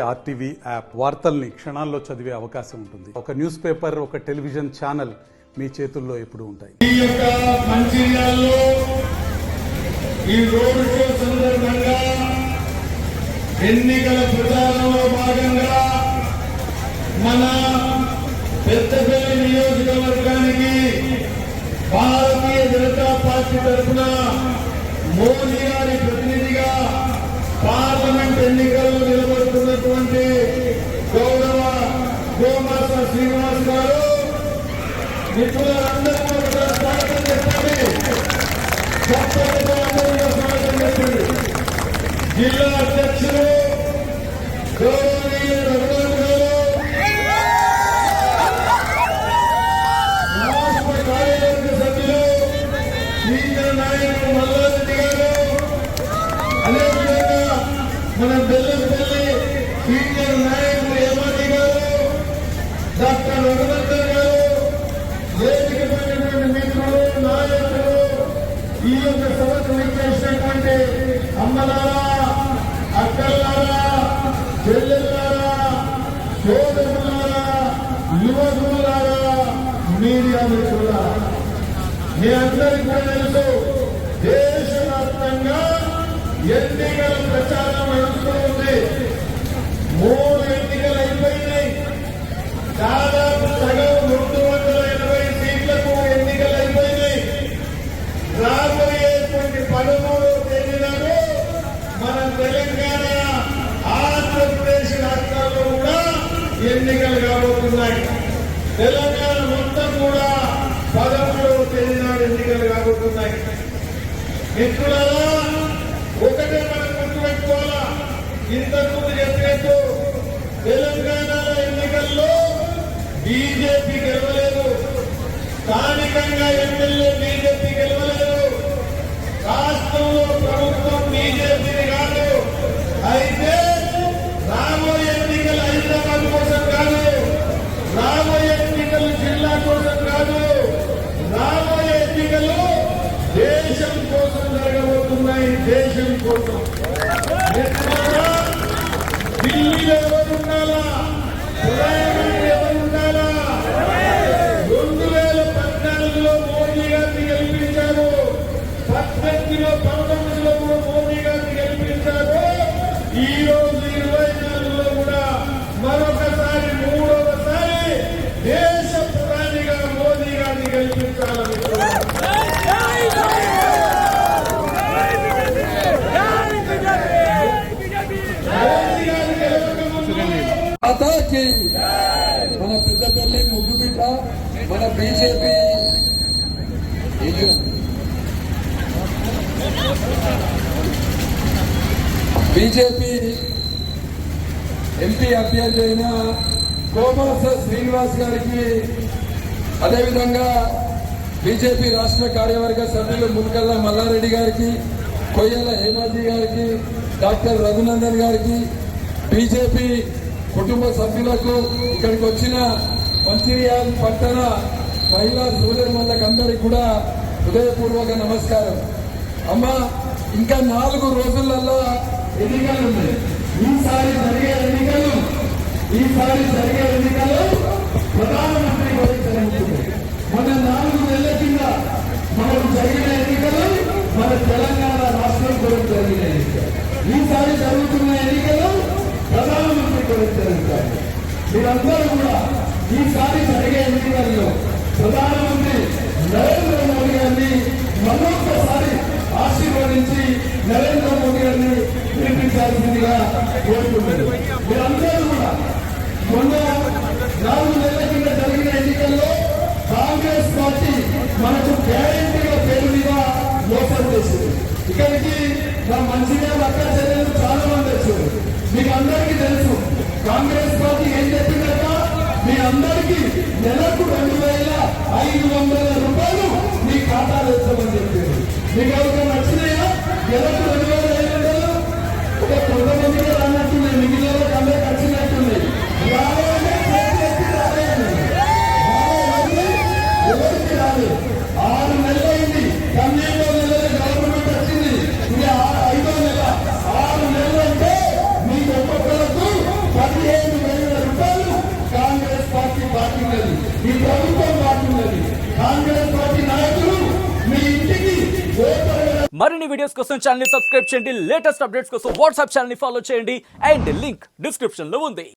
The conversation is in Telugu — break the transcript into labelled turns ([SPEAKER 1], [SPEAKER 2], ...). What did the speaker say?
[SPEAKER 1] ఆర్టీవీ యాప్ వార్తల్ని క్షణాల్లో చదివే అవకాశం ఉంటుంది. ఒక న్యూస్ పేపర్, ఒక టెలివిజన్ ఛానల్ మీ చేతుల్లో ఎప్పుడూ ఉంటాయి.
[SPEAKER 2] ఈ యొక్క మంచిర్యాలలో ఈ రోడ్ షో సందర్భంగా ఎన్నికల ప్రచారంలో భాగంగా మన పెద్దపల్లి నియోజకవర్గానికి భారతీయ జనతా పార్టీ తరఫున మోదీ గారి ప్రతినిధిగా పార్లమెంట్ ఎన్నికల్లో నిలబడుతున్నటువంటి గౌరవ గోమాస శ్రీనివాస్ గారు మిత్రులందరికీ స్వాగతం చెప్పండి. స్వాగతం చెప్పండి. జిల్లా అధ్యక్షులు గౌరవనీయ రఘునాథ్ గారు, రాష్ట్ర కార్యవర్గ సభ్యులు సీనియర్ నాయకులు మల్లారెడ్డి గారు, అదేవిధంగా మన బెల్లంపల్లి సీనియర్ నాయకులు ఏమాది గారు, డాక్టర్ రఘునందన్ గారు, వేదికమైనటువంటి మిత్రులు, నాయకులు, ఈ యొక్క సభకు విచ్చేసినటువంటి అమ్మలారా, అక్కలారా, చెల్లెల్లారా, సోదరులారా, యువకులారా, మీడియా మిత్రులారా, మీ అందరికీ కూడా తెలుసు దేశవ్యాప్తంగా ఎన్నికల ప్రచారం నడుస్తూ ఉంది. 3 ఎన్నికలు అయిపోయినాయి. దాదాపు సగం 280 సీట్లకు ఎన్నికలు అయిపోయినాయి. రాబోయేటువంటి 13వ తేదీనాడు మన తెలంగాణ, ఆంధ్రప్రదేశ్ రాష్ట్రాల్లో కూడా ఎన్నికలు కాబోతున్నాయి. తెలంగాణ మొత్తం కూడా 13వ తేదీనాడు ఎన్నికలు కాబోతున్నాయి. మిత్రులారా, ఒకటే మనం గుర్తుపెట్టుకోవాలా, ఇంతకుముందు చెప్పినట్టు తెలంగాణ ఎన్నికల్లో బీజేపీ గెలవలేదు, స్థానికంగా ఎమ్మెల్యే బీజేపీ గెలవలేదు, రాష్ట్రంలో ప్రభుత్వం బీజేపీని కాదు. అయితే రాబోయే ఎన్నికలు హైదరాబాద్ కోసం కాదు, రాబోయే ఎన్నికలు జిల్లా కోసం కాదు, రాబోయే ఎన్నికలు దేశం కోసం జరగబోతున్నాయి. దేశం కోసం ఢిల్లీలో ఎవరు ఉండాలా, ప్రధానమంత్రి ఎవరు ఉండాలా? 2014లో మోదీ గారిని గెలిపించారు, 18లో 19లో కూడా మోదీ గారిని గెలిపించారు. ఈ రోజు 24లో కూడా మరొకసారి, మూడవసారి దేశ ప్రధానిగా మోదీ గారిని గెలిపించాలని
[SPEAKER 3] మన పెద్దపల్లి ముద్దుబిడ్డ, మన బీజేపీ ఎంపీ అభ్యర్థి అయిన గోమాస శ్రీనివాస్ గారికి, అదేవిధంగా బీజేపీ రాష్ట్ర కార్యవర్గ సభ్యులు మునకల్ల మల్లారెడ్డి గారికి, కొయ్యల హేమాజీ గారికి, డాక్టర్ రఘునందన్ గారికి, బీజేపీ కుటుంబ సభ్యులకు, ఇక్కడికి వచ్చిన మంచిర్యాల పట్టణ మహిళా సోదరులకు అందరికీ కూడా హృదయపూర్వక నమస్కారం. అమ్మా, ఇంకా 4 రోజులలో ఎన్నికలు ఉన్నాయి. ఈసారి జరిగే ఎన్నికలు ప్రధానమంత్రి గురించి జరుగుతుంది. మన 4 నెలల కింద మనకు జరిగిన ఎన్నికలు మన తెలంగాణ రాష్ట్రం గురించి జరిగిన ఎన్నికలు. ఈసారి జరుగుతున్న ఎన్నికలు ప్రధానమంత్రి గురించి జరుగుతాయి. మీరందరూ కూడా ఈసారి జరిగే ఎన్నికల్లో ప్రధానమంత్రి నరేంద్ర మోదీ గారిని మరొకసారి ఆశీర్వదించి నరేంద్ర మోదీ గారిని పిలిపించాల్సిందిగా కోరుకుంటున్నారు. మీరందరూ కూడా మొన్న 4 నెలల కింద జరిగిన ఎన్నికల్లో కాంగ్రెస్ పార్టీ మనకు గ్యారెంటీగా పేరు మీద మోసం చేసింది. ఇక్కడికి నా మంచిర్యాల అక్క చెల్లెలు చాలా మంది వచ్చారు. మీకు అందరికీ తెలుసు కాంగ్రెస్ పార్టీ ఏం చెప్పిందట, మీ అందరికీ నెలకు 2,500 రూపాయలు మీ ఖాతాలో వేస్తామని చెప్పింది. మీకు ఎవరికి నచ్చినాయా? నెలకు 2,500 ఒక కొంతమందిగా రానట్టున్నాయి, మిగిలిన అందరికి వచ్చినట్టున్నాయి. ఎవరికి రాలేదు. 6 నెలలైంది, 12వ నెలలు గవర్నమెంట్ వచ్చింది. ఇది 5వ నెల. 6 నెలలు అంటే మీకు ఒక్కొక్కరు ఈ ప్రభుత్వం మారుతున్నది. కాంగ్రెస్ పార్టీ నాయకులు మీ ఇంటికి
[SPEAKER 4] మరిన్ని వీడియోస్ కోసం ఛానల్ ని సబ్స్క్రైబ్ చేయండి. లేటెస్ట్ అప్డేట్స్ కోసం వాట్సాప్ ఛానల్ ని ఫాలో చేయండి. అండ్ లింక్ డిస్క్రిప్షన్ లో ఉంది.